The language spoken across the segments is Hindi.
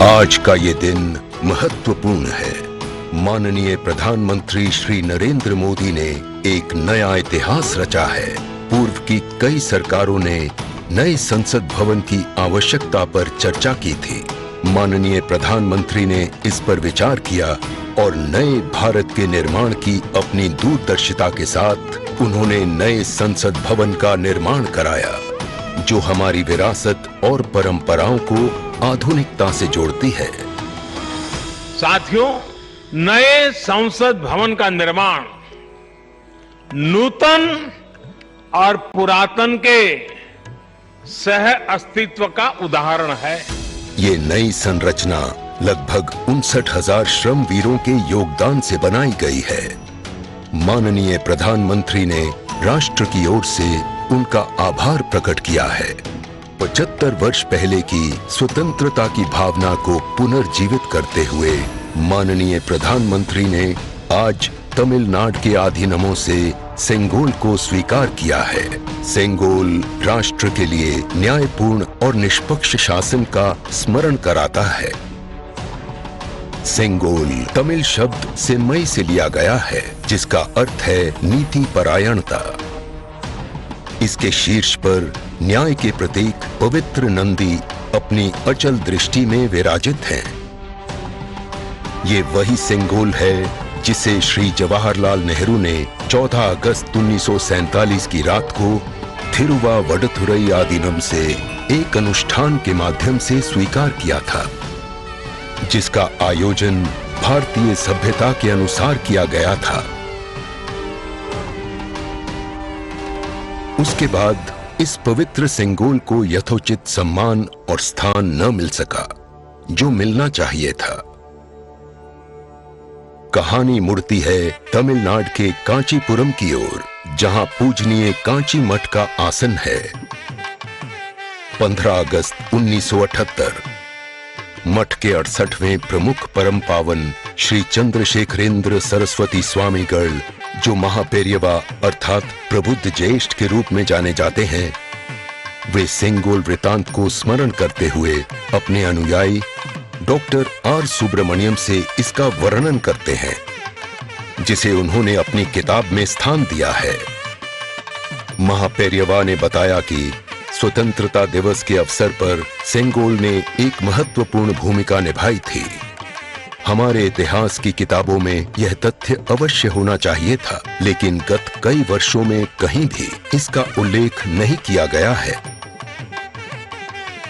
आज का ये दिन महत्वपूर्ण है। माननीय प्रधानमंत्री श्री नरेंद्र मोदी ने एक नया इतिहास रचा है। पूर्व की कई सरकारों ने नए संसद भवन की आवश्यकता पर चर्चा की थी। माननीय प्रधानमंत्री ने इस पर विचार किया और नए भारत के निर्माण की अपनी दूरदर्शिता के साथ उन्होंने नए संसद भवन का निर्माण कराया, जो हमारी विरासत और परंपराओं को आधुनिकता से जोड़ती है। साथियों, नए संसद भवन का निर्माण नूतन और पुरातन के सह अस्तित्व का उदाहरण है। ये नई संरचना लगभग 59,000 श्रमवीरों के योगदान से बनाई गई है। माननीय प्रधानमंत्री ने राष्ट्र की ओर से उनका आभार प्रकट किया है। 75 वर्ष पहले की स्वतंत्रता की भावना को पुनर्जीवित करते हुए माननीय प्रधानमंत्री ने आज तमिलनाडु के अधीनमों से सेंगोल को स्वीकार किया है। सेंगोल राष्ट्र के लिए न्यायपूर्ण और निष्पक्ष शासन का स्मरण कराता है। सेंगोल तमिल शब्द सेम्मई से लिया गया है, जिसका अर्थ है नीति परायणता। इसके शीर्ष पर न्याय के प्रतीक पवित्र नंदी अपनी अचल दृष्टि में विराजित हैं। ये वही सेंगोल है जिसे श्री जवाहरलाल नेहरू ने 14 अगस्त 1947 की रात को थिरुवावडथुरई आदीनम से एक अनुष्ठान के माध्यम से स्वीकार किया था, जिसका आयोजन भारतीय सभ्यता के अनुसार किया गया था। उसके बाद इस पवित्र सेंगोल को यथोचित सम्मान और स्थान न मिल सका, जो मिलना चाहिए था। कहानी मुड़ती है तमिलनाडु के कांचीपुरम की ओर, जहां पूजनीय कांची मठ का आसन है। 15 अगस्त 1978 मठ के 68वें प्रमुख परम पावन श्री चंद्रशेखरेंद्र सरस्वती स्वामीगढ़, जो महापेरियवा अर्थात प्रबुद्ध ज्येष्ठ के रूप में जाने जाते हैं, वे सेंगोल वृतांत को स्मरण करते हुए अपने अनुयायी डॉक्टर आर सुब्रमण्यम से इसका वर्णन करते हैं, जिसे उन्होंने अपनी किताब में स्थान दिया है। महापेरियवा ने बताया कि स्वतंत्रता दिवस के अवसर पर सेंगोल ने एक महत्वपूर्ण भूमिका निभाई थी। हमारे इतिहास की किताबों में यह तथ्य अवश्य होना चाहिए था, लेकिन गत कई वर्षों में कहीं भी इसका उल्लेख नहीं किया गया है।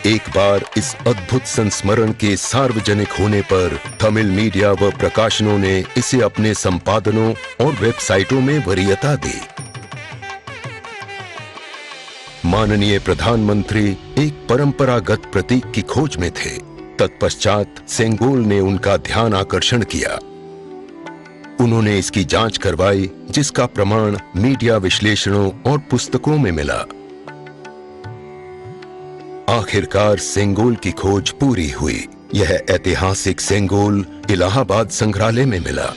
एक बार इस अद्भुत संस्मरण के सार्वजनिक होने पर तमिल मीडिया व प्रकाशनों ने इसे अपने संपादनों और वेबसाइटों में वरीयता दी। माननीय प्रधानमंत्री एक परंपरागत प्रतीक की खोज में थे। तत्पश्चात सेंगोल ने उनका ध्यान आकर्षण किया। उन्होंने इसकी जांच करवाई, जिसका प्रमाण मीडिया विश्लेषणों और पुस्तकों में मिला। आखिरकार सेंगोल की खोज पूरी हुई। यह ऐतिहासिक सेंगोल इलाहाबाद संग्रहालय में मिला।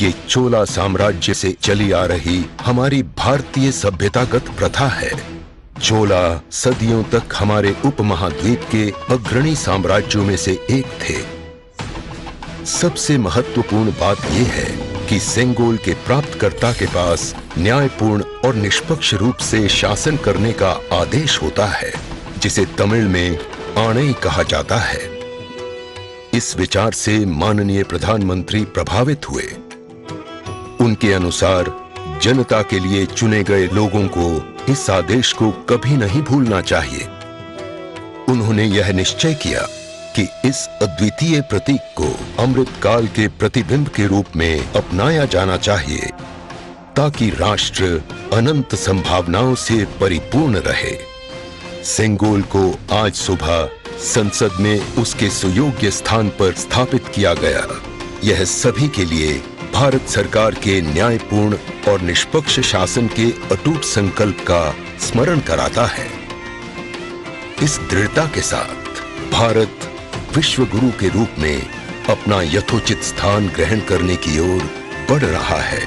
ये चोला साम्राज्य से चली आ रही हमारी भारतीय सभ्यतागत प्रथा है। चोला सदियों तक हमारे उपमहाद्वीप के अग्रणी साम्राज्यों में से एक थे। सबसे महत्वपूर्ण बात यह है कि सेंगोल के प्राप्तकर्ता के पास न्यायपूर्ण और निष्पक्ष रूप से शासन करने का आदेश होता है, जिसे तमिल में आणई कहा जाता है। इस विचार से माननीय प्रधानमंत्री प्रभावित हुए। उनके अनुसार जनता के लिए चुने गए लोगों को इस आदेश को कभी नहीं भूलना चाहिए। उन्होंने यह निश्चय किया कि इस अद्वितीय प्रतीक को अमृतकाल के प्रतिबिंब के रूप में अपनाया जाना चाहिए, ताकि राष्ट्र अनंत संभावनाओं से परिपूर्ण रहे। सेंगोल को आज सुबह संसद में उसके सुयोग्य स्थान पर स्थापित किया गया। यह सभी के लिए भारत सरकार के न्यायपूर्ण और निष्पक्ष शासन के अटूट संकल्प का स्मरण कराता है। इस दृढ़ता के साथ भारत विश्व गुरु के रूप में अपना यथोचित स्थान ग्रहण करने की ओर बढ़ रहा है।